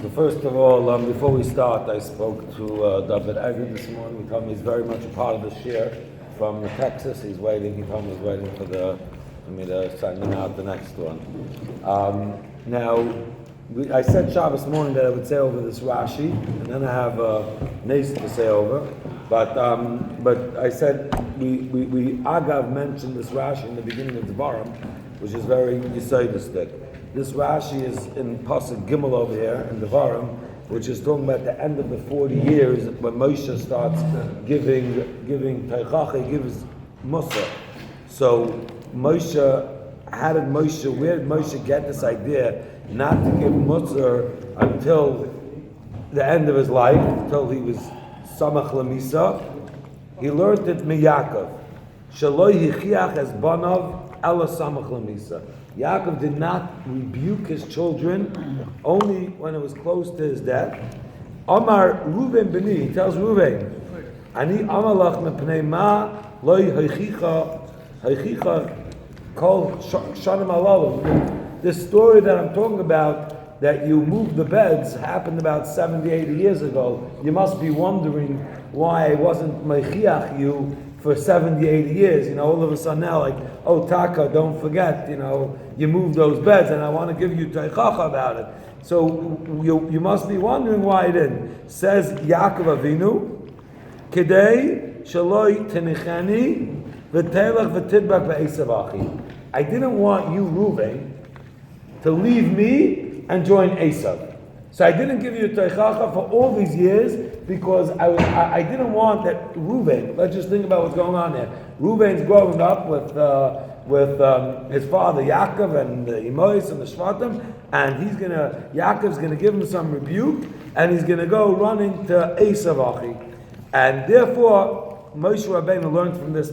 So first of all, before we start, I spoke to David Agri this morning. He told me he's very much a part of the shiur from Texas. He's waiting. He told me he's waiting for me to send him out the next one. I said Shabbos morning that I would say over this Rashi, and then I have Nes to say over. But I said we Agav mentioned this Rashi in the beginning of the Dvarim, which is very yesodistic. This Rashi is in Pasuk Gimel over here in the Dvarim, which is talking about the end of the 40 years when Moshe starts giving Teichacha, he gives mussar. So where did Moshe get this idea not to give mussar until the end of his life, until he was Samach Lamisa? He learned it from Yaakov. Shaloi hichiach es banav ela Samach Lamisa. Yaakov did not rebuke his children only when it was close to his death. Amar Reuven b'ni, he tells Reuven, Ani amalach mepnei ma loy heichicha kol shanim alalu. This story that I'm talking about, that you moved the beds, happened about 70, 80 years ago. You must be wondering why I wasn't meichiach you for 70, 80 years, all of a sudden now, like, oh, Taka, don't forget, you moved those beds, and I want to give you teichacha about it. So you must be wondering why I didn't. Says Yaakov Avinu, Kedei shaloi tenichani v'telech v'tidbak b'esav achi. I didn't want you, Reuven, to leave me and join Esav. So I didn't give you teichacha for all these years because I didn't want that Reuven. Let's just think about what's going on there. Reuven's growing up with his father Yaakov and the Imois and the Shvatim, and Yaakov's gonna give him some rebuke, and he's gonna go running to Esav Achi, and therefore Moshe Rabbeinu learned from this.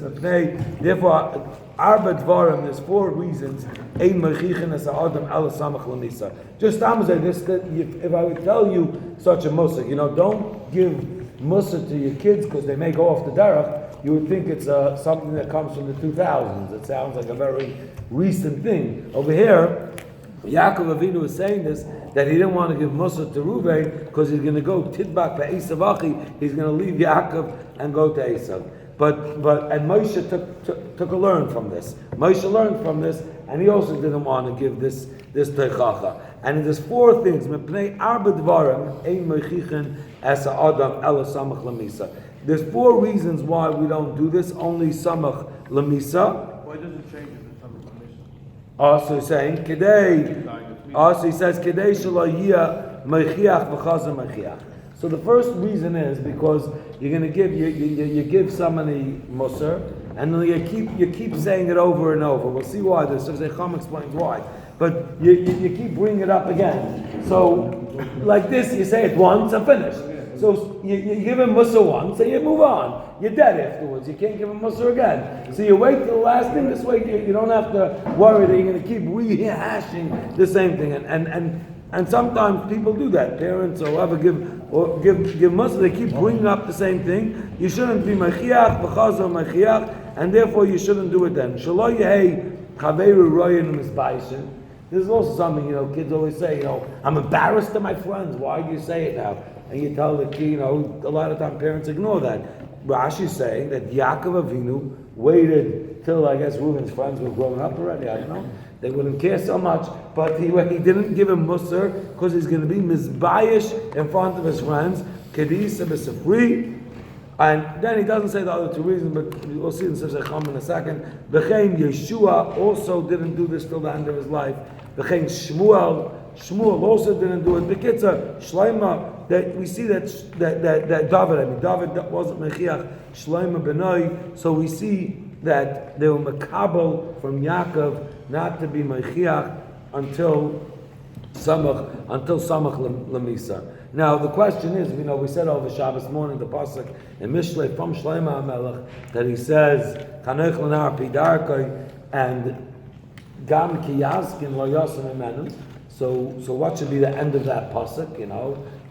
Therefore, Arba Dvarim, there's 4 reasons. Ein mechichin es ha'adam ala samach l'misa. Just if I would tell you such a mussar, don't give mussar to your kids because they may go off the derech, you would think it's something that comes from the 2000s. It sounds like a very recent thing. Over here, Yaakov Avinu is saying this, that he didn't want to give mussar to Reuven because he's going to go tidbak be'esav achi, he's going to leave Yaakov and go to Esav. And Moshe took a learn from this. Moshe learned from this, and he also didn't want to give this teichacha. And there's 4 things. Mepnei arba dvarim ein meichichen es ha'adam ela samach lamisa. There's 4 reasons why we don't do this. Only samach lamisa. Why does it change if it's samach lamisa? Also he's saying kedei. Also he says kedei shelo yiyah meichiach v'chazar meichiach. So the first reason is because you're going to give you give somebody mussar, and then you keep saying it over and over. We'll see why. This Chum explains why, but you keep bringing it up again. So like this, you say it once and finish. So you give him mussar once, and you move on. You're dead afterwards. You can't give him mussar again. So you wait till the last thing. This way you don't have to worry that you're going to keep rehashing the same thing. And sometimes people do that. Parents or whoever give mussar, they keep bringing up the same thing. You shouldn't be mechiach b'chazor mechiach, and therefore you shouldn't do it then. Shelo yehei chaveru royin u'misbaishin. This is also something kids always say. I'm embarrassed to my friends. Why do you say it now? And you tell the kid. A lot of times parents ignore that. Rashi is saying that Yaakov Avinu waited till I guess Reuven's friends were grown up already. I don't know. They wouldn't care so much, but he didn't give him mussar because he's going to be mizbayish in front of his friends. Kedisa b'sefri, and then he doesn't say the other 2 reasons, but we'll see in Sifsei Chum in a second. B'chein Yeshua also didn't do this till the end of his life. B'chein Shmuel also didn't do it. B'kitza Shloima, that we see that David wasn't mechiach Shloima benoi, so we see that they were makabel from Yaakov not to be mechiach until samach lamisa. Now the question is, we said over Shabbos morning the pasuk in Mishlei from Shlomo HaMelech that he says Chanech l'nar pidarkoi and gam ki yaskin lo yosem imenu. So what should be the end of that pasuk?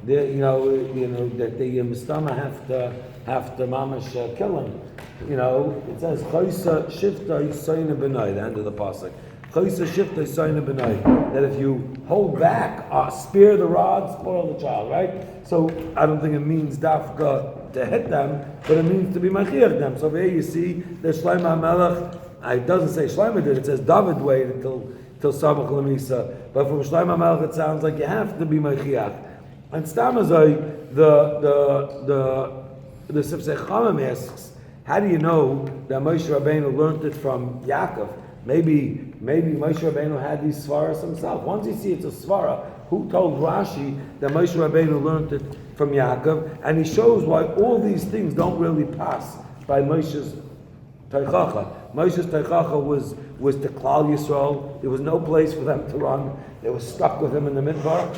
That the mistama have to mamash kill him. It says Chaysa Shifta Yisoyna B'nai, the end of the pasuk. That if you hold back, spare the rod, spoil the child, right? So I don't think it means dafka to hit them, but it means to be machiach them. So there you see that Shlomo HaMelech, it doesn't say Shlomo did, it says David waited till Samach Lamisa. But from Shlomo HaMelech it sounds like you have to be machiach. And Stamazai, the Sifsei Chamim asks, how do you know that Moshe Rabbeinu learned it from Yaakov? Maybe Moshe Rabbeinu had these svaras himself. Once you see it's a svara, who told Rashi that Moshe Rabbeinu learned it from Yaakov? And he shows why all these things don't really pass by Moshe's Teichacha. Moshe's Teichacha was to Klal Yisrael. There was no place for them to run. They were stuck with him in the midbar.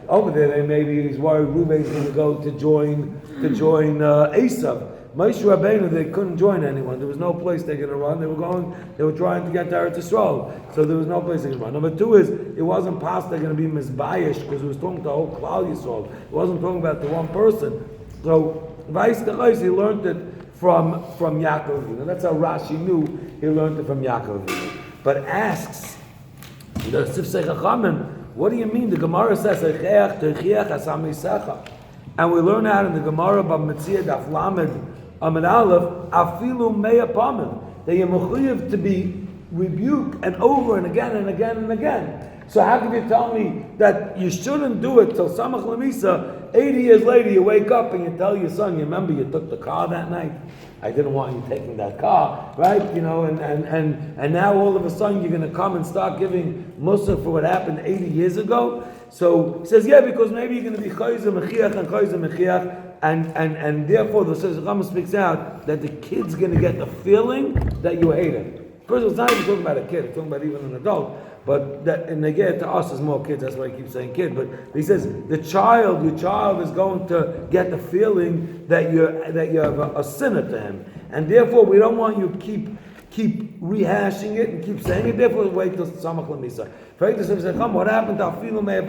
Over there, maybe he's worried Reuben's going to go to join Esav. Moshe Rabbeinu, they couldn't join anyone. There was no place they're going to run. They were trying to get to Eretz Yisrael, so there was no place they could run. Number two is, it wasn't past they're going to be mizbayish, because it was talking to the whole Klal Yisrael. It wasn't talking about the one person. So, he learned it from Yaakov Avinu. That's how Rashi knew he learned it from Yaakov Avinu. But asks, the Sifsei Chachamim, what do you mean? The Gemara says, and we learn out in the Gemara about Metzia Daf Lamed Amid Aleph, Afilu Meya Pamim, that you're mechuyev to be rebuked and over and again and again and again. So how can you tell me that you shouldn't do it till Samach Lamisa, 80 years later you wake up and you tell your son, you remember you took the car that night? I didn't want you taking that car, right? You know, and now all of a sudden you're going to come and start giving mussar for what happened 80 years ago? So he says, yeah, because maybe you're going to be chayzer mechiach and chayzer mechiach, and therefore the Rambam speaks out that the kid's going to get the feeling that you hate him. First of all, it's not even talking about a kid; it's talking about even an adult. But that, and they get to us as more kids. That's why I keep saying kid. But he says your child is going to get the feeling that you have a sinner to him, and therefore we don't want you keep rehashing it and keep saying it. Therefore, wait till Samach Lamisa. What happened to Afilu Me'eh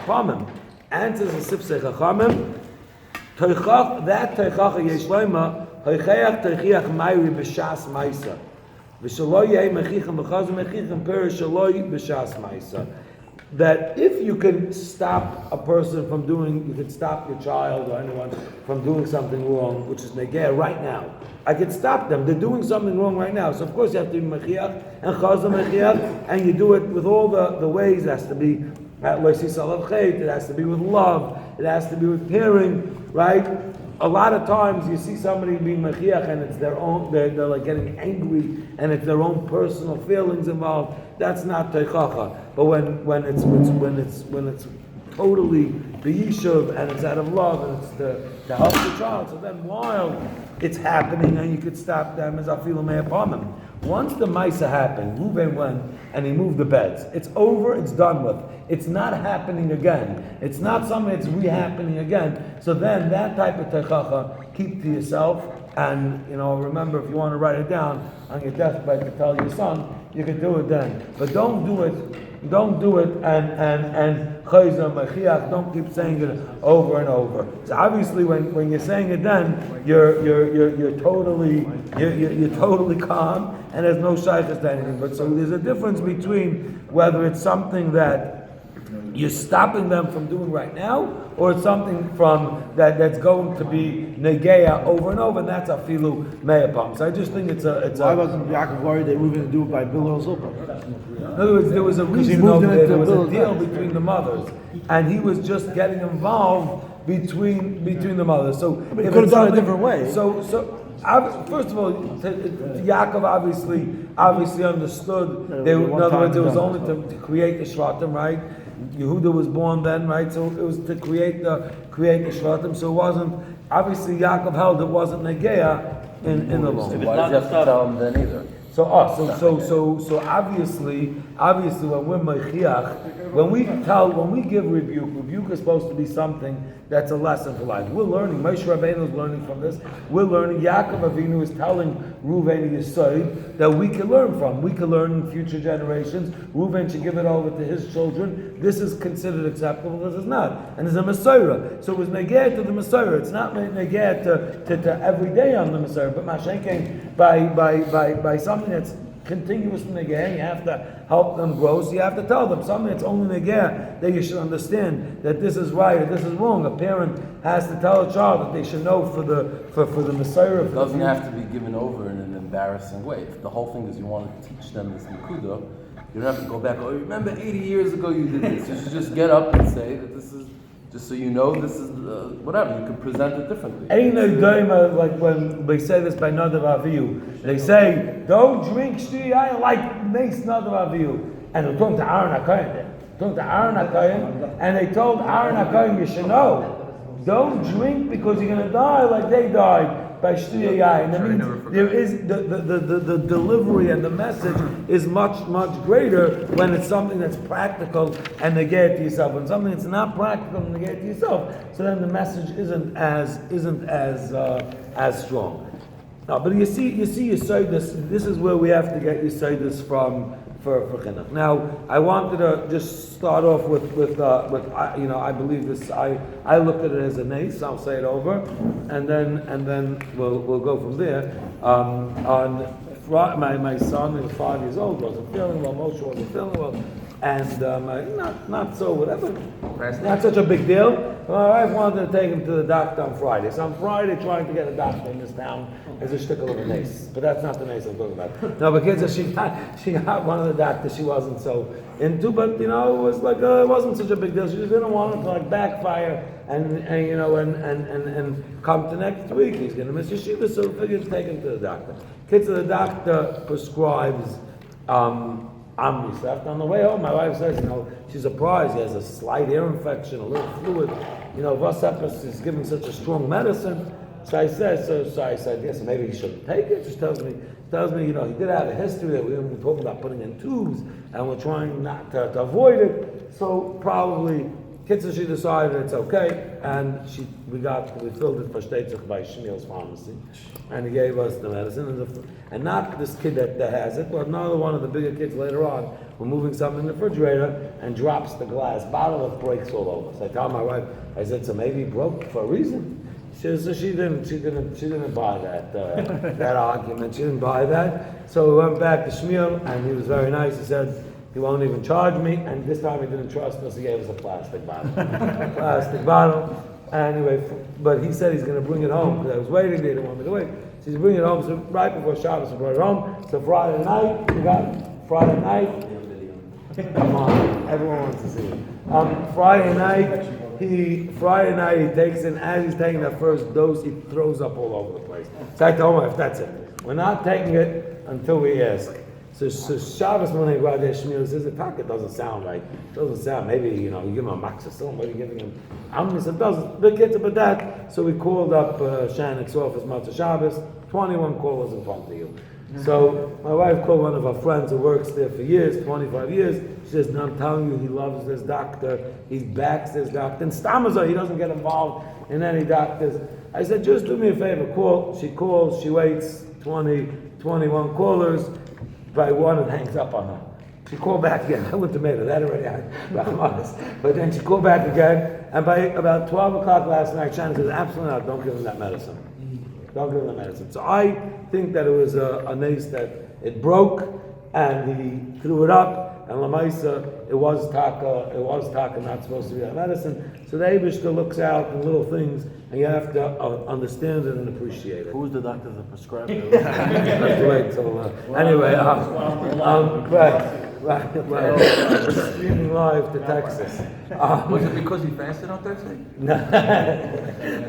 Pamim? Answers the Sifsei Chachamim. That Teichacha Yeshleima Heicheach Teichiach Mayri B'Shas Maisa V'Shaloi Yei Mechichem B'Chaz Mechichem Perish Shaloi B'Shas Maisa. That if you can stop a person from doing, you can stop your child or anyone from doing something wrong, which is negeh right now. I can stop them. They're doing something wrong right now. So of course you have to be mechiach and chazah mechiach, and you do it with all the ways. It has to be it has to be with love. It has to be with caring, right? A lot of times you see somebody being mechiach and it's their own, they're like getting angry and it's their own personal feelings involved. That's not teichacha. But when it's totally b'yishuv and it's out of love and it's to help the child, so then while it's happening and you could stop them as afilu me'eh pamim. Once the Maisa happened, Reuben went and he moved the beds. It's over, it's done with. It's not happening again. It's not something that's re-happening again. So then that type of teichacha, keep to yourself, and remember, if you want to write it down on your deathbed to tell your son, you can do it then. But don't do it and chayzer mechiach, don't keep saying it over and over. So obviously when you're saying it then, you're totally calm and there's no shaykhs to anything. But so there's a difference between whether it's something that you're stopping them from doing right now, or it's something from that's going to be negeya over and over, and that's afilu me'apam. So I just think it's a. Why wasn't Yaakov worried they were going to do it by Bill Zilpa? In other words, there was a reason over there. There was a deal between the mothers, and he was just getting involved between the mothers. So but he could have done it a different way. So first of all, Yaakov obviously understood. In other words, it was only to create the shvatim, right? Yehuda was born then, right? So it was to create the shvatim. So it wasn't, obviously Yaakov held it wasn't negeya in the law. If it's not just not then either. So obviously when we're mechiach, when we give rebuke is supposed to be something that's a lesson for life. We're learning. Moshe Rabbeinu is learning from this. We're learning. Yaakov Avinu is telling Reuven Yisod that we can learn from. We can learn in future generations. Reuven should give it over to his children. This is considered acceptable. This is not. And there's a Messiah. So it was negeh to the Messiah. It's not negeh to every day on the Messiah, but Mashen came by something that's continuous negeh. You have to help them grow. So you have to tell them something that's only negeh that you should understand that this is right or this is wrong. A parent has to tell a child that they should know for the mussar. It doesn't have to be given over in an embarrassing way. If the whole thing is you want to teach them this nikuda, you don't have to go back. Oh, remember 80 years ago you did this. You should just get up and say that this is. Just so you know, this is whatever. You can present it differently. Like when they say this by Nadav Avihu, they say, "Don't drink shiur like Mace Nadav Avihu." And they're talking to Aaron HaKohen there. Talking to Aaron HaKohen, and they told Aaron HaKohen, "You should know, don't drink because you're going to die like they died by shiur yain." And that means there is the delivery and the message is much greater when it's something that's practical and negate to yourself. When something that's not practical and negate to yourself, so then the message isn't as strong. No, but you say this. This is where we have to get you say this from for chinuch. Now, I wanted to just start off with I believe this. I look at it as a nace. I'll say it over, and then we'll go from there. My son is 5 years old. Wasn't feeling well. Moshe wasn't feeling well, and not so whatever. Not such a big deal. My wife wanted to take him to the doctor on Friday. So on Friday, trying to get a doctor in this town is a shtickle of a nace. But that's not the nace I'm talking about. No, but kids, she got one of the doctors she wasn't so into, but it was like it wasn't such a big deal. She just didn't want it to like backfire and come to next week. He's going to miss yeshiva, so we figured to take him to the doctor. Kids, the doctor prescribes Amniseft. On the way home, my wife says, she's surprised. He has a slight ear infection, a little fluid. Vasepis is giving such a strong medicine. So I said, yes, maybe he shouldn't take it. She tells me, he did have a history that we were talking about putting in tubes, and we're trying not to avoid it. So probably, Kitzur, she decided it's okay, and we filled it for Shteitzach by Shmuel's pharmacy, and he gave us the medicine, and not this kid that has it, but another one of the bigger kids later on, we're moving something in the refrigerator, and drops the glass bottle, it breaks all over. So I tell my wife, I said, so maybe he broke for a reason. She didn't buy that argument. She didn't buy that. So we went back to Shmuel, and he was very nice. He said, he won't even charge me, and this time he didn't trust us. He gave us a plastic bottle. Anyway, but he said he's going to bring it home because I was waiting. They didn't want me to wait. So he's bringing it home. So right before Shabbos, he brought it home. So Friday night, Friday night. Come on, everyone wants to see it. Friday night he takes it. As he's taking that first dose, he throws up all over the place. So I told him, if that's it, we're not taking it until we ask. So Shabbos morning, Shmuel says, the pocket doesn't sound right. It doesn't sound, maybe, you give him a maxasil, maybe giving him Amnis, it doesn't. The kids about that. So we called up Shanek's office, Matzah Shabbos, 21 callers in front of you. So my wife called one of our friends who works there for years, 25 years. She says, no, I'm telling you, he loves this doctor. He backs this doctor. And Stamazar, he doesn't get involved in any doctors. I said, just do me a favor, call. She calls, she waits 21 callers. By one, it hangs up on her. She called back again. I wouldn't have made her that already. I'm honest. But then she called back again, and by about 12 o'clock last night, Shannon says, absolutely not, don't give him that medicine. Don't give him that medicine. So I think that it was a nace that it broke, and he threw it up, and Lamaisa, it was taka not supposed to be that medicine. So the Eibishter looks out in little things, and you have to understand it and appreciate it. Who's the doctor that prescribed it? Have to wait till, anyway, right, streaming live to Texas. Was it because he fasted on Thursday? No.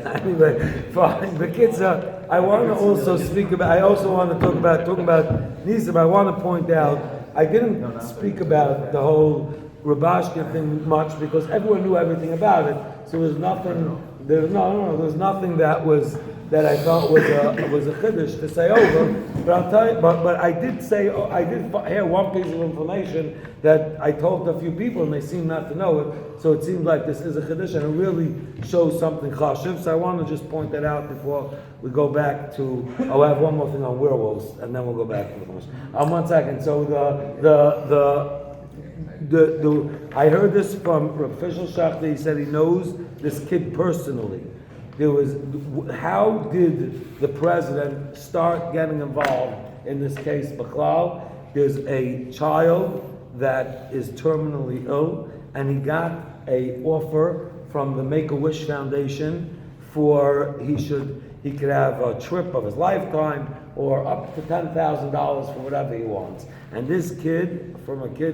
Anyway, fine. The kids I want to also speak about. I also want to talk about Nisa. But I want to point out I didn't speak about the whole Rabashkin thing much because everyone knew everything about it. So there's nothing. There's nothing that I thought was a chiddush to say over. But I'll tell you. But I did hear one piece of information that I told a few people and they seem not to know it. So it seems like this is a chiddush and it really shows something chashiv. So I want to just point that out before we go back to. I have one more thing on werewolves and then we'll go back to the Chumash. 1 second. So I heard this from Rav Fishel Shachta. He said he knows this kid personally. How did the president start getting involved in this case, Bachlal? there's a child that is terminally ill, and he got a offer from the Make-A-Wish Foundation for he could have a trip of his lifetime or up to $10,000 for whatever he wants. And this kid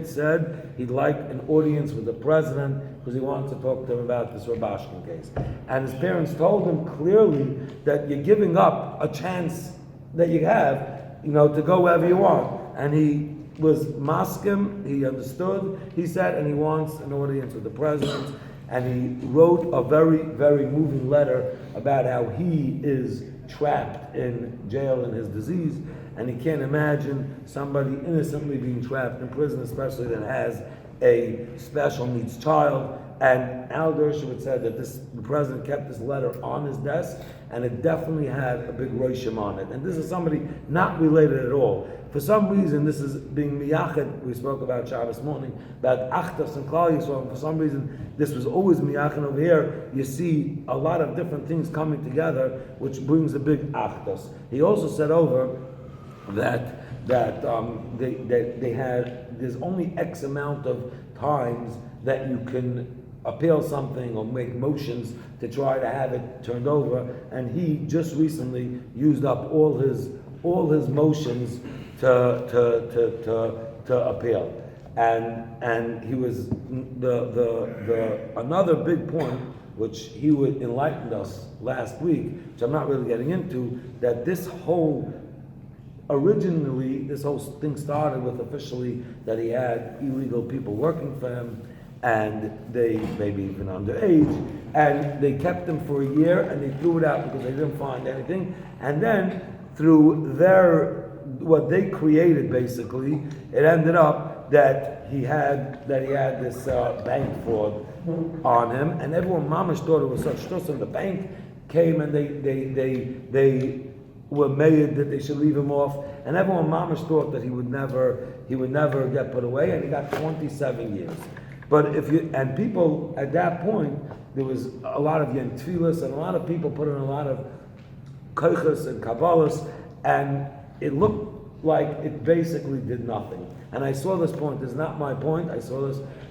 said he'd like an audience with the president because he wants to talk to him about this Rabashkin case. And his parents told him clearly that you're giving up a chance that you have, to go wherever you want. And he was maskim, he understood, he said, and he wants an audience with the president. And he wrote a very, very moving letter about how he is trapped in jail in his disease, and he can't imagine somebody innocently being trapped in prison, especially that has a special needs child. And Al Dershowitz said that the president kept this letter on his desk, and it definitely had a big roshim on it. And this is somebody not related at all. For some reason, this is being miyachid. We spoke about Shabbos morning, about Achtos and Klal Yisrael. For some reason, this was always miyachid. Over here, you see a lot of different things coming together, which brings a big Achtos. He also said over that they had, there's only X amount of times that you can appeal something or make motions to try to have it turned over, and he just recently used up all his motions to appeal, and he was the another big point which he would enlighten us last week, which I'm not really getting into, that originally this whole thing started with officially that he had illegal people working for him, and they maybe even underage, and they kept him for a year and they threw it out because they didn't find anything, and then through what they created, basically, it ended up that he had this bank fraud on him, and everyone mamash thought it was such shtus, and the bank came and they were made that they should leave him off, and everyone mamash thought that he would never get put away, and he got 27 years. But people at that point, there was a lot of yentfilas, and a lot of people put in a lot of koiches and kabbalas, and it looked like it basically did nothing. And I saw this point. This is not my point. I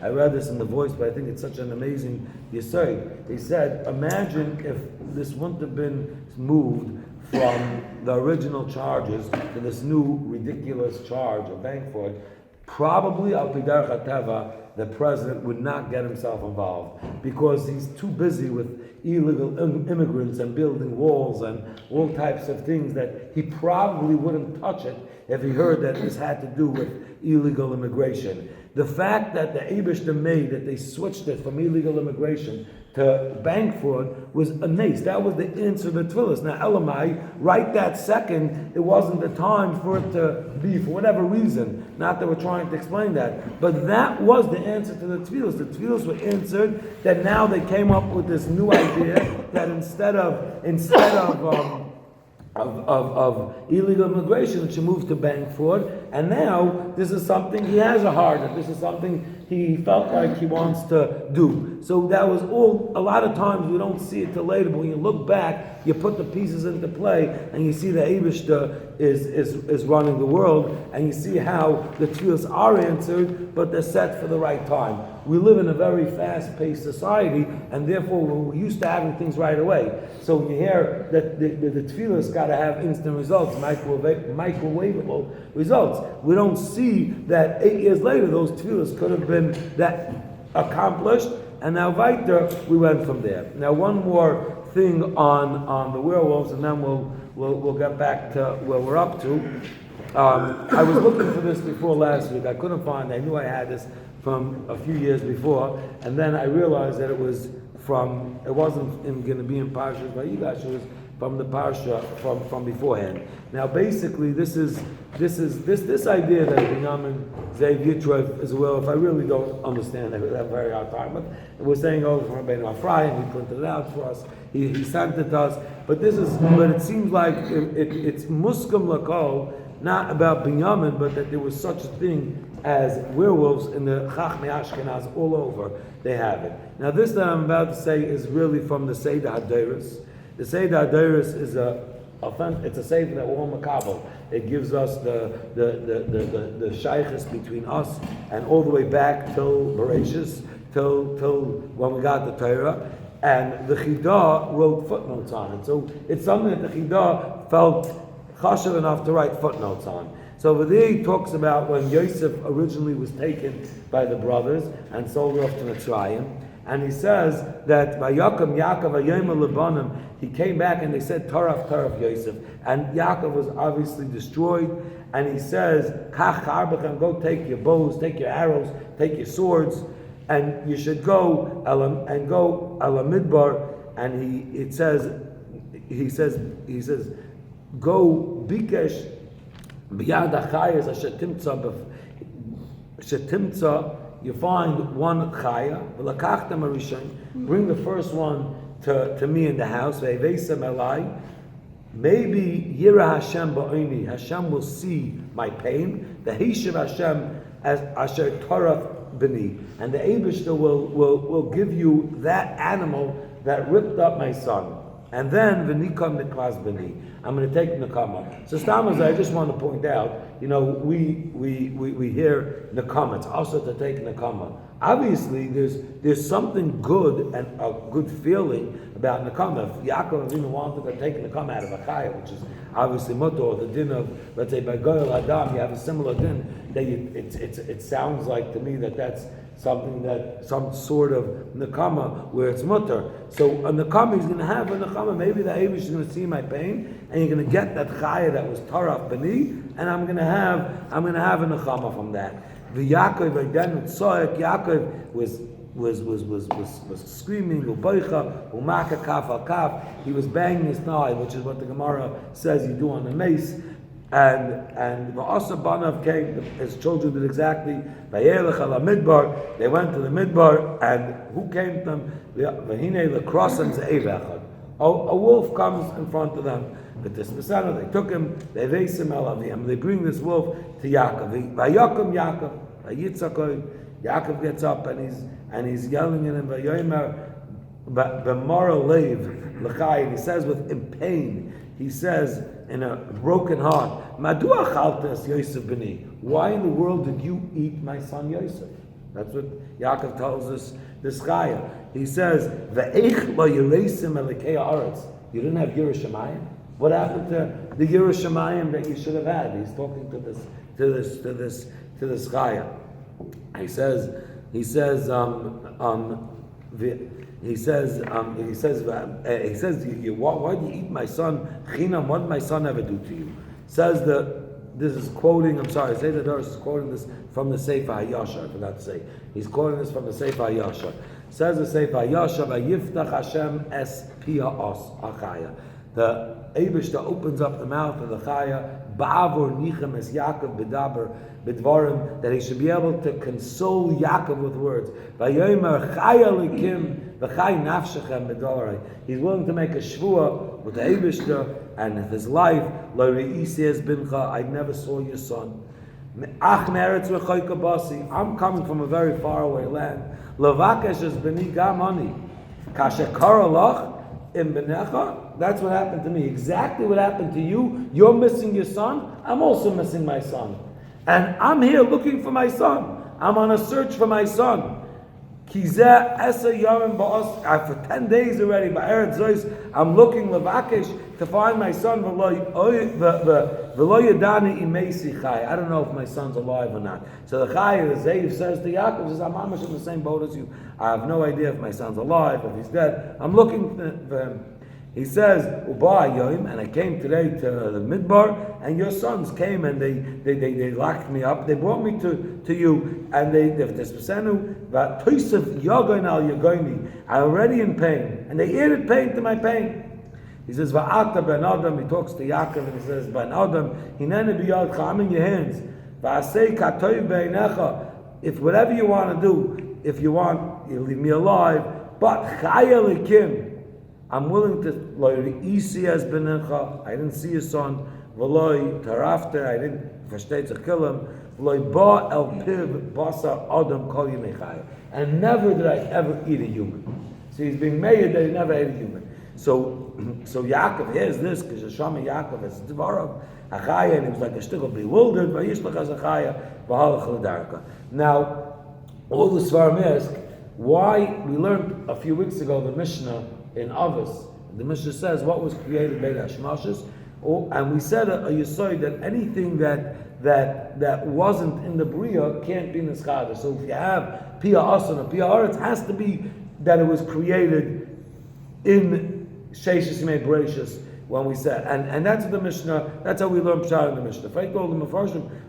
read this in The Voice, but I think it's such an amazing yesod. He said, imagine if this wouldn't have been moved from the original charges to this new ridiculous charge of bank fraud. Probably, al pi derech hateva, the president would not get himself involved because he's too busy with illegal immigrants and building walls and all types of things that he probably wouldn't touch it if he heard that this had to do with illegal immigration. The fact that the Eibishter made that they switched it from illegal immigration to bank fraud was a nace. That was the answer to the tefillas. Now, Elamai, right that second, it wasn't the time for it to be, for whatever reason. Not that we're trying to explain that, but that was the answer to the tefillas. The tefillas were answered. That now they came up with this new idea that instead of illegal immigration, it should move to bank fraud. And now this is something he has a heart of. This is something he felt like he wants to do. So that was all. A lot of times we don't see it till later, but when you look back, you put the pieces into play, and you see the Eibishter is running the world, and you see how the tefillas are answered, but they're set for the right time. We live in a very fast-paced society, and therefore we're used to having things right away. So when you hear that the tefillas got to have instant results, microwavable results, we don't see that 8 years later those tefillas could have been that accomplished, and now weiter, we went from there. Now one more thing on the werewolves, and then we'll get back to where we're up to. I was looking for this before last week. I couldn't find it. I knew I had this from a few years before, and then I realized that it wasn't going to be in Parshas Vayigash. It was from the Parsha from beforehand. Now, basically, this idea that Binyamin Zev Yitrov is well. If I really don't understand it, I have a very hard time. But we're saying over from Rabbeinu Afrayim, he printed it out for us. He sent it to us. But it seems like it's muskim lakol, not about Binyamin, but that there was such a thing as werewolves in the Chachmei Ashkenaz all over. They have it. Now, this that I'm about to say is really from the Seder HaDeiros. The Seder HaDeiros is it's a sefer that we're all makabel. It gives us the shaykhis between us and all the way back till Bereshis, till when we got the Torah. And the Chidah wrote footnotes on it. So it's something that the Chidah felt chashuv enough to write footnotes on. So over there he talks about when Yosef originally was taken by the brothers and sold off to Mitzrayim. And he says that by Yaakov Ayoma Lebanim, he came back and they said Taraf Yosef. And Yaakov was obviously destroyed. And he says, Kach Arbachem, go take your bows, take your arrows, take your swords, and you should go Ala Midbar. And he says, go Bikesh B'yad Achayas Shetimtza. You find one chaya, v'lakachtem harishon, bring the first one to me in the house, ve'eveisem elai. Maybe Yira Hashem ba'oni, Hashem will see my pain. The Hishav Hashem as Asher Torah b'ni, and the Eibishter will give you that animal that ripped up my son. And then v'nikam niklas b'ni, I'm going to take Nakama. So Stamaz, I just want to point out, we hear Nakama. It's also to take Nakama. Obviously, there's something good and a good feeling about Nakama. If Yaakov Avinu wanted to take Nakama out of a chaya, which is obviously mutter, or the din of, let's say, by Goyal Adam, you have a similar din. It sounds like to me that's something that some sort of nakama where it's mutter. So a nakama, he's going to have a nakama. Maybe the Avish is going to see my pain, and you're going to get that chaya that was taraf bani, and I'm going to have a nakama from that. The Yaakov again, Yaakov was screaming, ubaycha, umaka kaf al kaf. He was banging his thigh, which is what the Gemara says you do on the mace. And the Asa Banav came, his children did exactly. They went to the Midbar, and who came to them? A wolf comes in front of them. But this Messiah, they took him, they bring this wolf to Yaakov. Yaakov gets up and he's yelling at him, and he says in pain, he says in a broken heart, Madua chaltas Yosef b'ni? Why in the world did you eat my son Yosef? That's what Yaakov tells us this chaya. He says, Ve'ech lo yeresim elikei haaretz. You didn't have Yiras Shamayim? What happened to the Yiras Shamayim that you should have had? He's talking to this chaya. He says, why do you eat my son? Chinam, what did my son ever do to you? Says this is quoting, I'm sorry, Zayda Doris is quoting this from the Sefer HaYashar, I forgot to say. He's quoting this from the Sefer HaYashar. Says the Sefer HaYashar, Vayiftach Hashem es pia os achaya. The Eibishter opens up the mouth of the chaya, Ba'avor nichem es Yaakov bedaber b'dvarim, that he should be able to console Yaakov with words. Vayomer chaya likim v'chay nafshechem b'dvarai. He's willing to make a shvua with the Eibishter and his life. Lo re'isi es bincha, I never saw your son. Ach meretz v'choyka basi, I'm coming from a very far away land. Lovakesh es b'ni gam ani. Kasher karalach in Benecha, that's what happened to me. Exactly what happened to you. You're missing your son. I'm also missing my son. And I'm here looking for my son. I'm on a search for my son. For 10 days already, I'm looking Levakesh to find my son. I don't know if my son's alive or not. So the Chai, the Zayiv says to Yaakov, says, I'm almost in the same boat as you. I have no idea if my son's alive, if he's dead. I'm looking for him. He says, and I came today to the Midbar, and your sons came and they locked me up. They brought me to you, and I'm already in pain, and they added pain to my pain. He says, Va'ata ben Adam, he talks to Yaakov, and he says, Ben Adam, hineni biyadcha, I'm in your hands. Va'asei katoiv be'einecha, if whatever you want to do, if you want, you leave me alive, but chaya likim, I'm willing to, I didn't see your son, v'loi tarafter, I didn't versteht to kill him, v'loi ba el piv basar adam kol yemei chaya, and never did I ever eat a human. So he's being made that he never ate a human. So Yaakov hears this because Shama Yaakov is Dvarav Achaya, and he was like a shtickle bewildered. Vayishlach as Achaya v'halach l'darka. Now, all the Svarim ask why. We learned a few weeks ago the Mishnah in Avos. The Mishnah says what was created by the Hashmashes, and we said a Yesod that anything that wasn't in the Bria can't be in the Schada. So if you have Pia Asan or Pia Aretz, it has to be that it was created in Sheishis Yimei Bereshis, when we said, and that's the Mishnah, that's how we learn Pshar in the Mishnah. If I told them,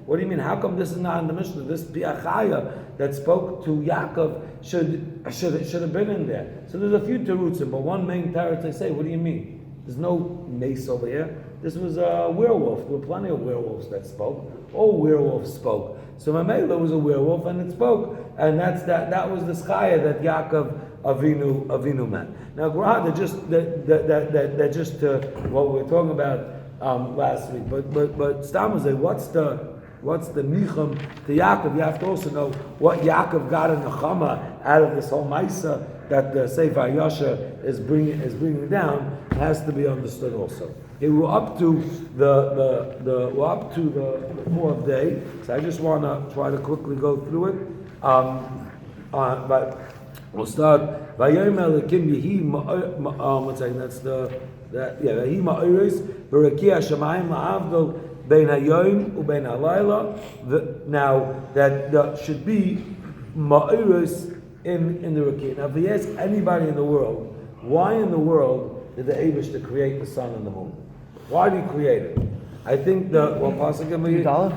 what do you mean, how come this is not in the Mishnah? This Piachaya that spoke to Yaakov should have been in there. So there's a few terutzim, but one main teretz they say, what do you mean? There's no mace over here. This was a werewolf. There were plenty of werewolves that spoke. All werewolves spoke. So Mamela was a werewolf and it spoke. And that was the skaya that Yaakov Avinu met. Now, they're just what we were talking about last week. But Stamazay, what's the nichum to Yaakov? You have to also know what Yaakov got in the Chama out of this whole Maisa that the Sefer Yasha is bringing down. It has to be understood also. We're up to the fourth day, so I just want to try to quickly go through it. But we'll start. Vayomer Elokim Yehi one second. That's Yehi Ma'oros B'Rakia Shamayim La'avdol Bein Hayom U'Bein Halayla. Now that should be Ma'oros in the Rakia. Now, if you ask anybody in the world, why in the world did the Eibush to create the sun and the moon? Why did he create it? I think we're passing in Yudal.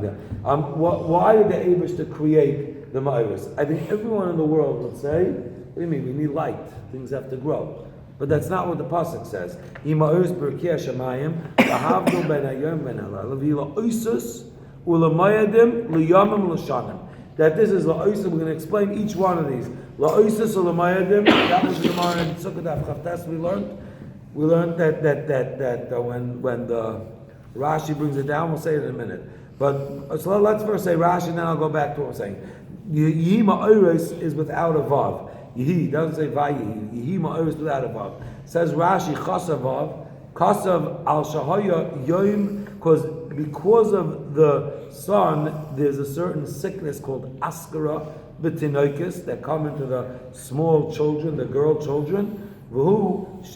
Yeah. Why did the Eibush to create the Ma'oros? I think everyone in the world would say, what do you mean? We need light. Things have to grow. But that's not what the pasuk says. Ima'oros b'Rakia Shamayim Lahavdol Ben Hayom Ben Halal V'Ila Oisus Ulamayadim L'Yamim L'Shanim. That this is La'oisus. We're going to explain each one of these. La'oisus Ulamayadim. That was the Gemara in Sukkot Avchavtas we learned. We learned that when the Rashi brings it down, we'll say it in a minute. But so let's first say Rashi, and then I'll go back to what I'm saying. Yehi Ma'oros is without a vav. Yehi doesn't say Vayehi. Yehi Ma'oros without a vav. Says Rashi Chasav vav. Chasav al Shahaya Yom, because of the sun, there's a certain sickness called Askara B'Tinoikis that come into the small children, the girl children.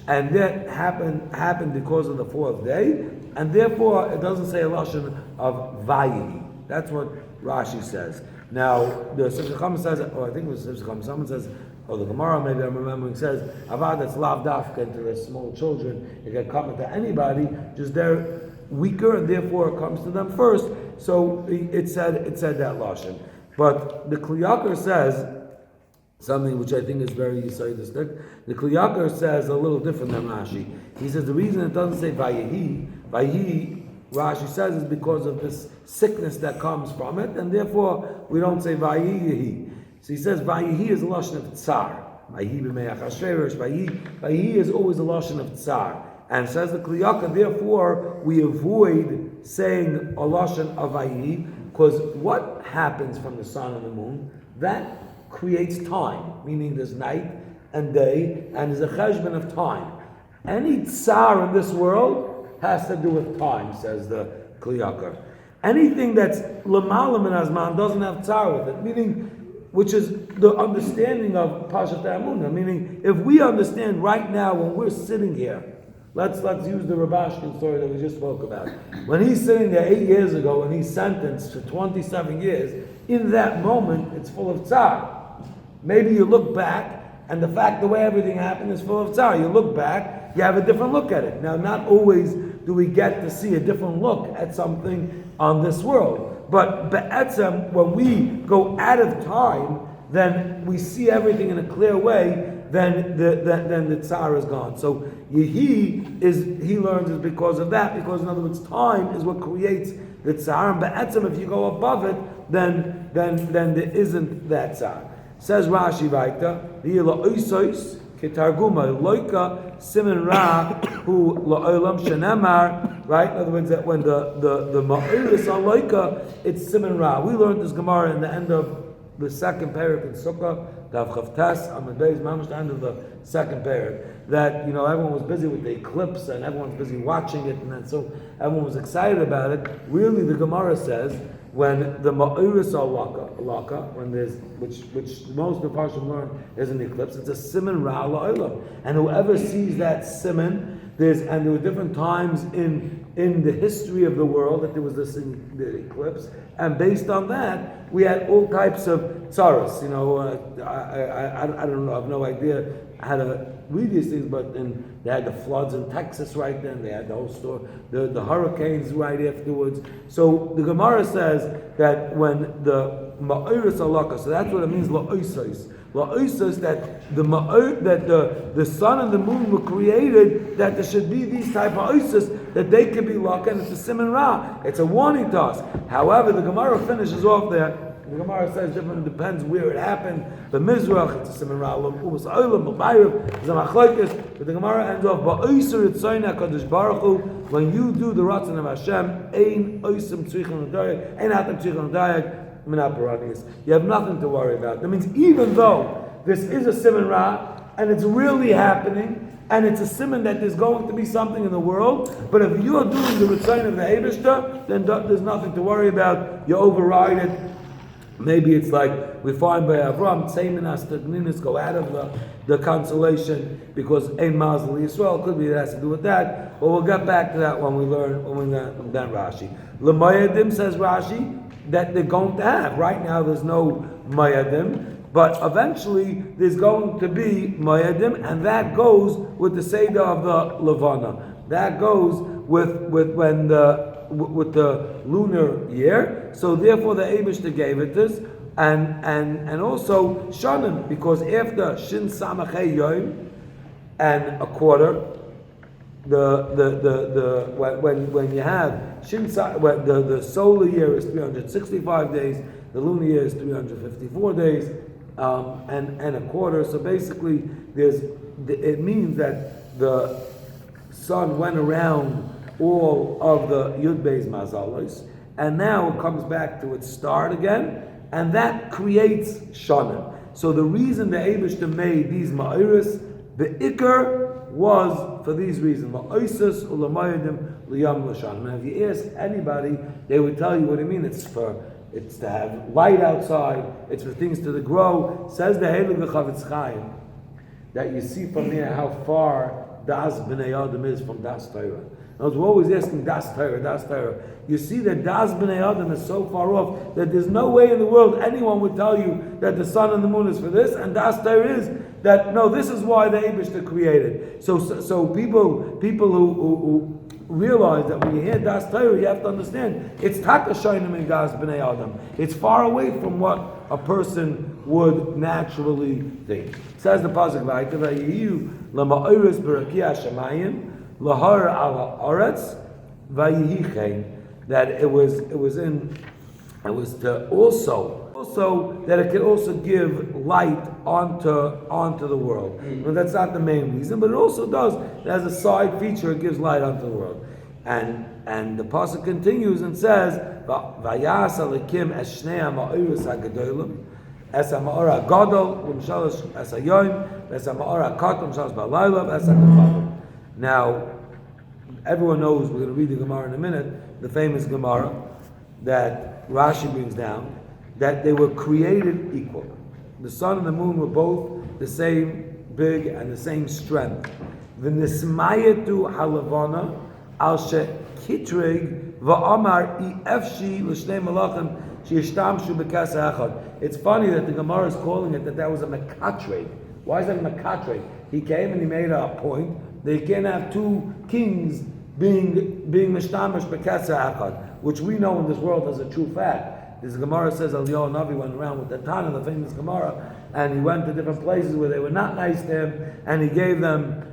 And that happened because of the fourth day, and therefore it doesn't say a lashon of vayi. That's what Rashi says. Now the Sifcham says, or I think it was Sifcham. Someone says, or the Gemara, maybe I'm remembering, says avad that's lav dafka into the small children. It can come to anybody, just they're weaker, and therefore it comes to them first. So it said that lashon. But the Kliyakar says something which I think is very yisayidistic. The Kliyakar says a little different than Rashi. He says the reason it doesn't say Vayehi, Rashi says, is because of this sickness that comes from it, and therefore we don't say Vayehi. So he says Vayehi is a lashon of tsar. Vayehi b'me'ach hashreirish. Vayehi is always a lashon of tsar. And says the Kliyakar, therefore we avoid saying a lashon of Vayehi, because what happens from the sun and the moon, that creates time, meaning there's night and day, and there's a cheshbon of time. Any tsar in this world has to do with time, says the Kliyakar. Anything that's l'malam in azman doesn't have tsar with it, meaning, which is the understanding of Pashat Emunah, meaning if we understand right now when we're sitting here, let's use the Rabashkin story that we just spoke about. When he's sitting there 8 years ago and he's sentenced to 27 years, in that moment it's full of tsar. Maybe you look back, and the way everything happened is full of tsar. You look back, you have a different look at it. Now, not always do we get to see a different look at something on this world. But be'etzem, when we go out of time, then we see everything in a clear way, then the tsar is gone. So he learns is because of that, because in other words, time is what creates the tsar, and be'etzem, if you go above it, then there isn't that tsar. Says Rashi Vaita, V'ila Oisos Ketarguma Loika Siman Ra Hu La'olam Shenemar. Right, in other words, that when the Ma'oris on Loika, it's Siman Ra. We learned this Gemara in the end of the second parak in Sukkah, Dav Chavtes Amud Beis, mamish the end of the second period. That everyone was busy with the eclipse and everyone was busy watching it, and then so everyone was excited about it. Really, the Gemara says when the Ma'iris halacha, when there's which most of the Parshas learn is an eclipse, it's a siman ra la'olam, and whoever sees that siman, there were different times in the history of the world that there was the eclipse, and based on that, we had all types of tsaros. I don't know, I have no idea how to read these things, but they had the floods in Texas right then, they had the whole story, the hurricanes right afterwards. So the Gemara says that when the Ma'iris halacha, so that's what it means, la'oisais. La'oisais, that the sun and the moon were created, that there should be these type of oisais, that they can be laka, and it's a siman ra. It's a warning to us. However, the Gemara finishes off there. The Gemara says different, it depends where it happened. The Mizrach, it's a siman ra. Ubas olam, b'bayrav, is a machlokes. But the Gemara ends off, ba'oiser etzoyna kadosh baruch hu, when you do the ratzon of Hashem, ein oisem tzrichon l'dayag, ein atam tzrichon l'dayag, you have nothing to worry about. That means even though this is a siman ra, and it's really happening, and it's a siman that there's going to be something in the world, but if you're doing the Ritzayin of the Eibishter, then there's nothing to worry about. You override it. Maybe it's like we find by Avram, Tzeimenas, Tagninis go out of the consolation because Ein Mazel Yisrael. Could be it has to do with that, but we'll get back to that when we learn Rashi. L'mayadim, says Rashi, that they're going to have. Right now there's no mayadim, but eventually there's going to be mayadim, and that goes with the Seder of the Levana. That goes with the lunar year. So therefore the Eibishter gave it this, and also Shanim, because after Shin Samachei Yom and a quarter, when you have the solar year is 365 days, the lunar year is 354 days, and a quarter. So basically, it means that the sun went around all of the Yud Beis Mazalos, and now it comes back to its start again, and that creates Shanim. So the reason the Eibishter made these Ma'iris, the Iker, was for these reasons. Now, if you ask anybody, they would tell you what it means. It's to have light outside. It's for things to grow. Says the Heilig Chavetz Chaim that you see from there how far Das B'nai Adam is from Das Torah. We're always asking Das Torah, Das Torah. You see that Das B'nai Adam is so far off that there's no way in the world anyone would tell you that the sun and the moon is for this, and Das Torah is that no, this is why the Eibishter created. So people who realize that when you hear Das Torah, you have to understand it's Taka Shoinim and Das B'nai Adam. It's far away from what a person would naturally think. Says the pasuk Vayikra Vayiyu Lama'oris B'Rakia Shemayim Lahar Ala Aretz Vayihi Chen, that it was to also that it could also give light onto the world. Well, that's not the main reason, but it also does. As a side feature, it gives light onto the world. And the pasuk continues and says, "Vayas alikim es shnei ha'ma'oros ha'gedolim, es ha'ma'or ha'gadol u'mshalosh es ha'yom, es ha'ma'or ha'katom shalosh ba'layla, es ha'kafafim." Now, everyone knows, we're going to read the Gemara in a minute, the famous Gemara that Rashi brings down, that they were created equal. The sun and the moon were both the same big and the same strength. V'nismayetu halavana al she'kitrig va'amar ifshi l'shnei malachim she'yishtamshu b'kasa echad. It's funny that the Gemara is calling it that was a mekatreg. Why is that a mekatreg? He came and he made a point that you can't have two kings being mishtamish b'kasa echad, which we know in this world as a true fact. This Gemara says Eliyahu Navi went around with the Tana, the famous Gemara, and he went to different places where they were not nice to him, and he gave them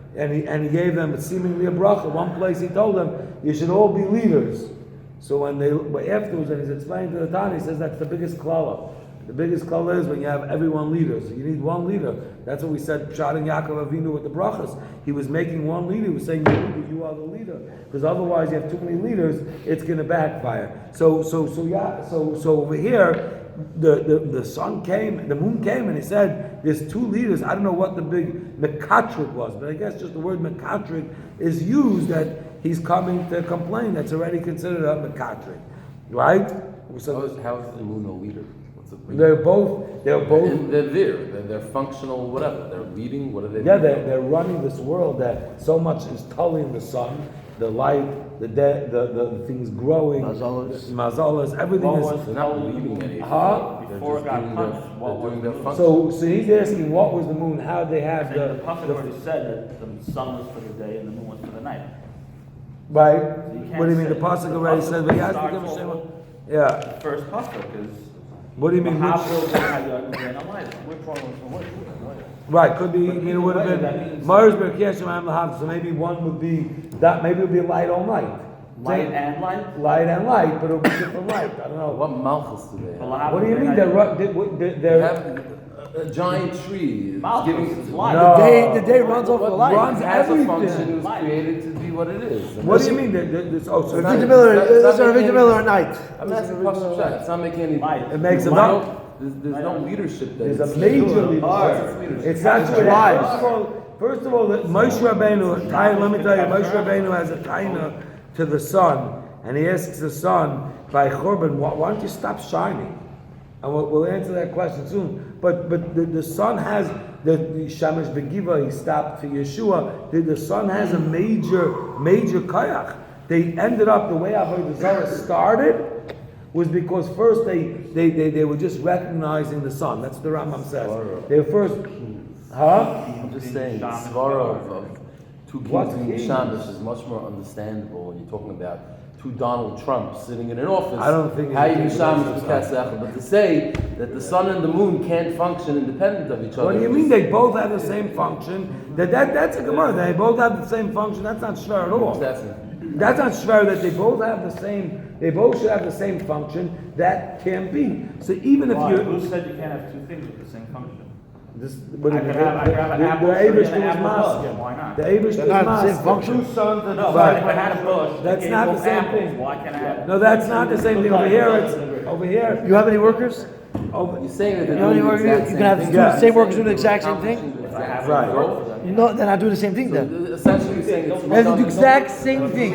seemingly a bracha. One place he told them, you should all be leaders. So when they afterwards, and he's explaining to the Tana, he says that's the biggest klala. The biggest klala is when you have everyone leaders. You need one leader. That's what we said, Pshat Yaakov Avinu with the brachas. He was making one leader. He was saying, you are the leader. Because otherwise you have too many leaders, it's going to backfire. So over here, the sun came, the moon came, and he said, there's 2 liters. I don't know what the big mekatrik was, but I guess just the word mekatrik is used that he's coming to complain. That's already considered a mekatrik, right? So how is the moon a leader? What's it mean? they're both. And they're there. They're functional. Whatever. They're leading. What are they? Yeah, doing? they're running this world that so much is tulling the sun, the light, the things growing, mazalas, everything is. They're not leading anything. Before it got punched, they're doing their function. So he's asking, what was the moon? How did they have The Pasuk already said that the sun was for the day and the moon was for the night. right? So you can't What do you mean? say- The pasuk the already pasuk said, "V'yas starts b'kem Hashem." off- Yeah. The first pasuk is. What do you mean? Which Which? one was from which? Right, could be. It would have That been means- Mars Berkeshim Am Lahav. So maybe one would be that. Maybe it would be light all night. Light and light? Light and light, but it would be different light. I don't know. What malchus do they have? What do you mean? They They're have a giant tree Malchus giving. is light. No. The day runs off the What light. runs has a everything. function. It was created to be what it is. And What do that's- you mean? So Victor not- Miller, it's not listen to making Victor any- Miller at night. I'm asking Pasuk Shah. It's not making any. Light. It makes a There's no- There's no leadership there. There's a major leadership. It's actually First of all, Moshe Rabbeinu. Let me tell you, Moshe Rabbeinu has a taina to the sun, and he asks the sun by Churban, why don't you stop shining? And we'll answer that question soon. But the sun has the Shamash Begiva. He stopped for Yeshua. The sun has a major kayach. They ended up the way Avodah Zarah started was because first they were just recognizing the sun. That's what the Rambam says. They were first, I'm just saying, the svara of 2 What kings in kings? Shamash is much more understandable when you're talking about 2 Donald Trumps sitting in an office. I don't think how you it's- Shamash is Kasech, but to say that the sun and the moon can't function independent of each other. What do you mean they both have the same function? That's a Gemara. They both have the same function. That's not shver at all. That's That's not shver that they both have the same. They both should have the same function. That can't be. So even if Why? you Who said you can't have 2 things with the same function? this, what do I you could mean? have an apple The tree Abish and an was apple bush. masking. Why not? The Abish They're not was the same masking. function. Two sons and No, if I had a bush, that's that not gave the both same apples, thing. Why can't I have? No, that's not the same thing. Over here, it's over here. You have any workers? Over, You're saying that You know, you can have thing. the Yeah. same workers doing the exact same thing? If I have Right. You know, they're not doing the same thing then. Essentially, you're saying it's They have the exact same thing.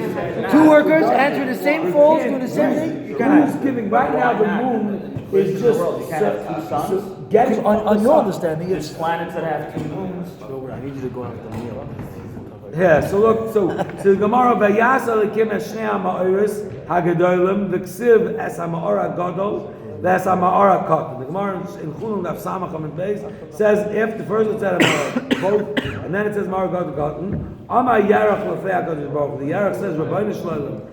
2 workers answer the same phones, doing the same thing. You can't Who's have. giving right now? The moon is just You can't have 2 suns. getting On your understanding, There's it's. planets that have 2 moons. I need you to go out the meal. Yeah, so look, so the Gemara Vayasa lekim eshnei ha'ma'oris hagadolim v'ksiv es ha'ma'or ha'gadol v'es ha'ma'or ha'katan. The Gemara in Chulun Daf Samach Amud Beis says if the first it said both, and then it says ma'or gadol katan. Amar yarach lefei hakadosh baruch Hu. The yarach says Rabbeinu Shloim.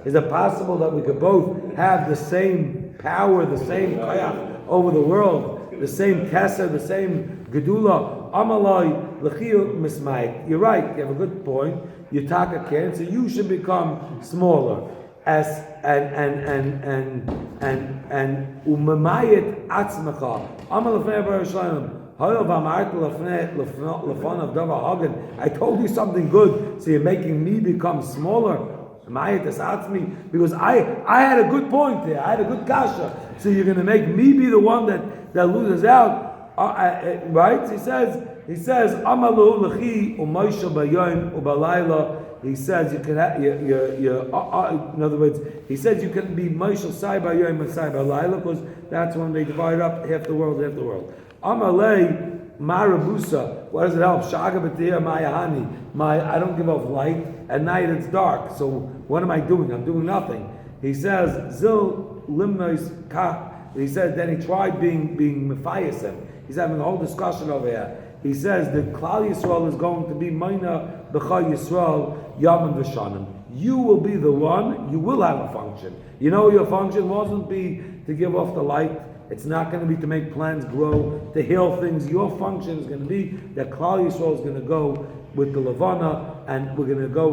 Is it possible that we could both have the same power, the same koyach over the world, the same keser, the same gedula? Amalai lechiyu mismayik. You're right. You have a good point. You take a can, so you should become smaller. As and umamayit atzmecha. Amal lefnei bar Yisraelim. I told you something good, so you're making me become smaller. Because I had a good point there. I had a good kasha. So you're going to make me be the one that loses out, right? He says, Amalu lechi u'Moshe b'yom u'balayla. He says you can have, in other words, he says you can be Moshe sai b'yom and sai b'layla because that's when they divide up half the world. Amalei marabusa. What does it help? Shaga b'tiyah mayahani. I don't give off light. At night it's dark. So what am I doing? I'm doing nothing. He says zil limnois ka. He says then he tried being mefayasim. He's having a whole discussion over here. He says that Klal Yisrael is going to be Maina B'cha Yisrael Yaman V'Shanim. You will be the one. You will have a function. You know your function wasn't be to give off the light. It's not going to be to make plants grow, to heal things. Your function is going to be that Klal Yisrael is going to go with the Levana, and we're going to go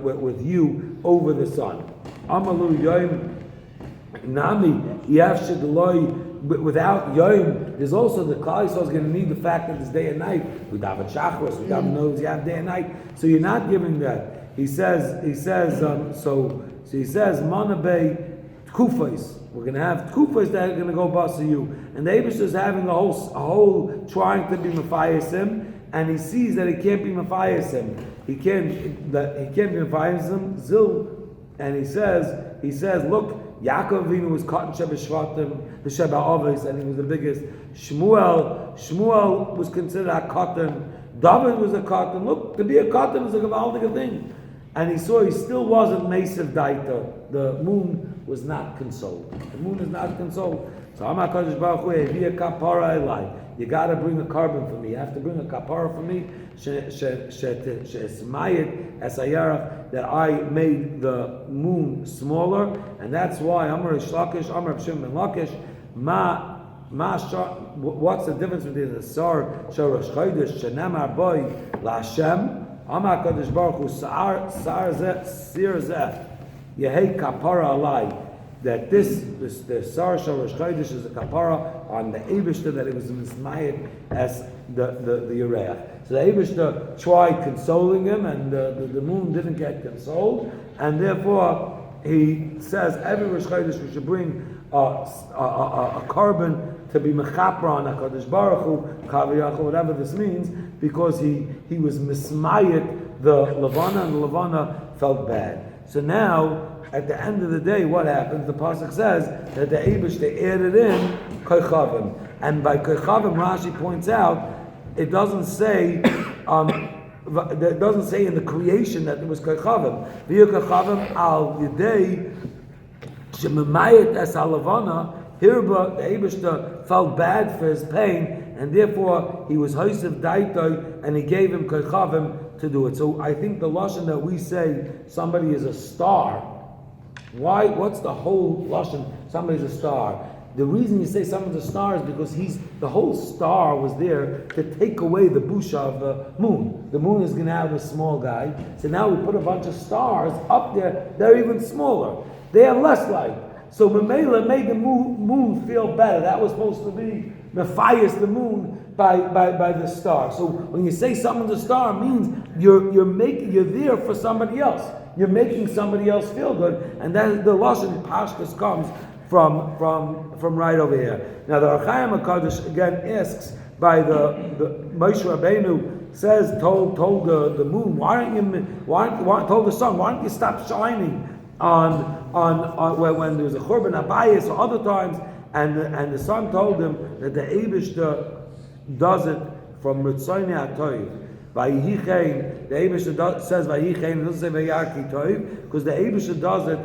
with you over the sun. Amalu Yom Nami Yafshid Loi. Without Yom, there's also the Klal Yisrael is going to need the fact that it's day and night. We daven Shachros, we daven knows you have day and night. So you're not giving that. He says, Manabe tkufos. We're going to have tkufos that are going to go basayu. And the Eibush is having a whole trying to be Mephayasim, and he sees that he can't be Mephayasim. He can't be Mephayasim, Zil, and he says, look, Yaakov Avinu was caught in Sheba Shvatim, the Sheba Avos, and he was the biggest. Shmuel was considered a cotton. David was a cotton. Look, to be a cotton is a gewaldige thing. And he saw he still wasn't Mesav Daita. The moon was not consoled. The moon is not consoled. So Amar Kadosh Baruch Hu, Evi a kapara elai. You got to bring a carbon for me. You have to bring a kapara for me. She'esmayit esayarach, that I made the moon smaller, and that's why Amar Shlakish, Amar B'Shem Ben Lakish, what's the difference between the Sar Shorosh Chodesh Shenamar Boy LaHashem? Amar Kadosh Baruch Hu Sar Sir Zeh Yehei Kapara Alai. That the Sar Shorosh Chodesh is a kapara on the Eibishter, that it was mismayit as the Ureach. So the Eibishter tried consoling him, and the moon didn't get consoled, and therefore he says every Rosh Chodesh we should bring a carbon to be mechaper on HaKadosh Baruch Hu, Kaviyach, whatever this means, because he was mismayit the Levana, and the Levana felt bad. So now, at the end of the day, what happens? The pasuk says that the Eibush, they added in koichavim, and by koichavim, Rashi points out, it doesn't say in the creation that there was koichavim. V'yu koichavim al yidei shemamayit es halavana. Hirba, the Eibush felt bad for his pain, and therefore he was hoisav daitoi, and he gave him koichavim to do it. So I think the lashon that we say somebody is a star. Why? What's the whole lashon? Somebody's a star. The reason you say someone's a star is because the whole star was there to take away the busha of the moon. The moon is going to have a small guy. So now we put a bunch of stars up there. They're even smaller. They have less light. So Mamela made the moon feel better. That was supposed to be Mephias, the moon, by the star. So when you say someone's a star, it means you're there for somebody else. You're making somebody else feel good, and that the lashon pashtus comes from right over here. Now the Archaim HaKadosh again asks by the Moshe Rabbeinu says told the moon, told the sun, why don't you stop shining on when there was a Churban Abayis or other times, and the son told him that the Eibishter does it from Ritzoni HaToiv. Vayichein, the Eibishter says Vayichein, it doesn't say Vayarki Toiv, because the Eibishter does it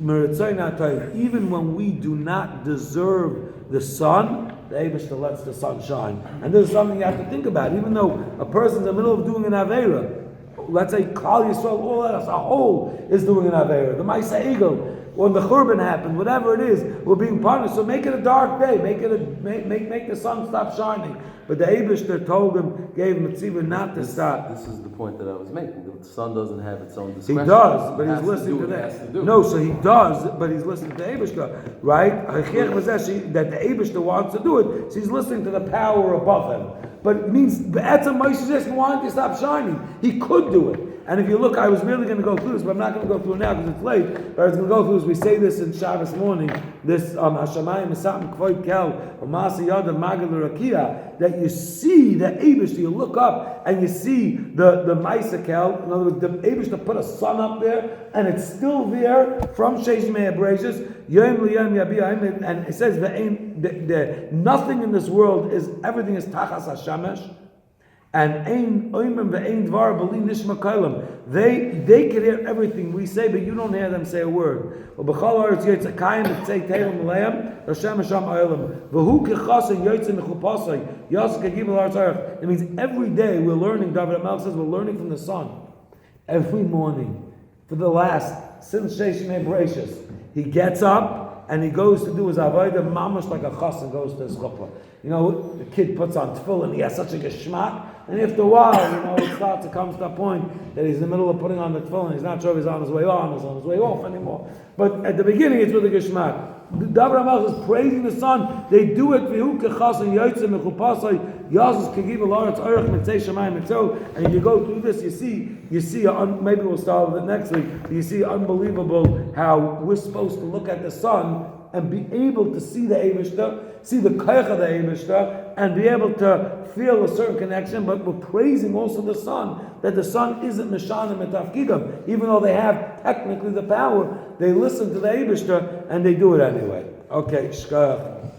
Ritzoni HaToiv. Even when we do not deserve the sun, the Eibishter lets the sun shine. And this is something you have to think about. Even though a person's in the middle of doing an Aveira, let's say Klal Yisrael, all that as a whole is doing an Aveira. The Maisa Egel, when the Churban happened, whatever it is, we're being punished. So make it a dark day. Make the sun stop shining. But the Eibishter told him, gave him a tzivah not to stop. This is the point that I was making. The sun doesn't have its own discretion. He does, but he's listening to that. No, so he does, but he's listening to the Eibishter, right? That the Eibishter wants to do it, so he's listening to the power above him. But it means, Be'etzem Moshe just wanted to stop shining. He could do it. And if you look, I was really going to go through this, but I'm not going to go through it now because it's late. But I was going to go through this. We say this in Shabbos morning. This Hashemayim Esam Kvoid Kel Masi Yada Magad Rakia, that you see the Eibush. You look up and you see the Maisa Kel. In other words, the Eibush to put a sun up there, and it's still there from Sheish Mei Abrasius. Yom Liyam Yabi, and it says nothing in this world is, everything is Tachas Hashemesh. And ein oimim ve'ein dvar b'li nishma kailam. They can hear everything we say, but you don't hear them say a word. It means every day we're learning. David Amal says we're learning from the sun. Every morning, since Sheish Mei Bereshis, he gets up and he goes to do his avodah mamash like a chassan goes to his chuppah. You know, the kid puts on tefillin, he has such a geschmack, and after a while, it starts to come to a point that he's in the middle of putting on the tefillin, he's not sure if he's on his way on, he's on his way off anymore. But at the beginning, it's with a geschmack. The David HaMelech is praising the sun. They do it. And if you go through this, you see. Maybe we'll start with it next week. You see unbelievable how we're supposed to look at the sun and be able to see the Eibishter, see the Koach of the Eibishter, and be able to feel a certain connection. But we're praising also the sun, that the sun isn't Mishanim and Tafkidam. Even though they have technically the power, they listen to the Eibishter and they do it anyway. Okay, shkach.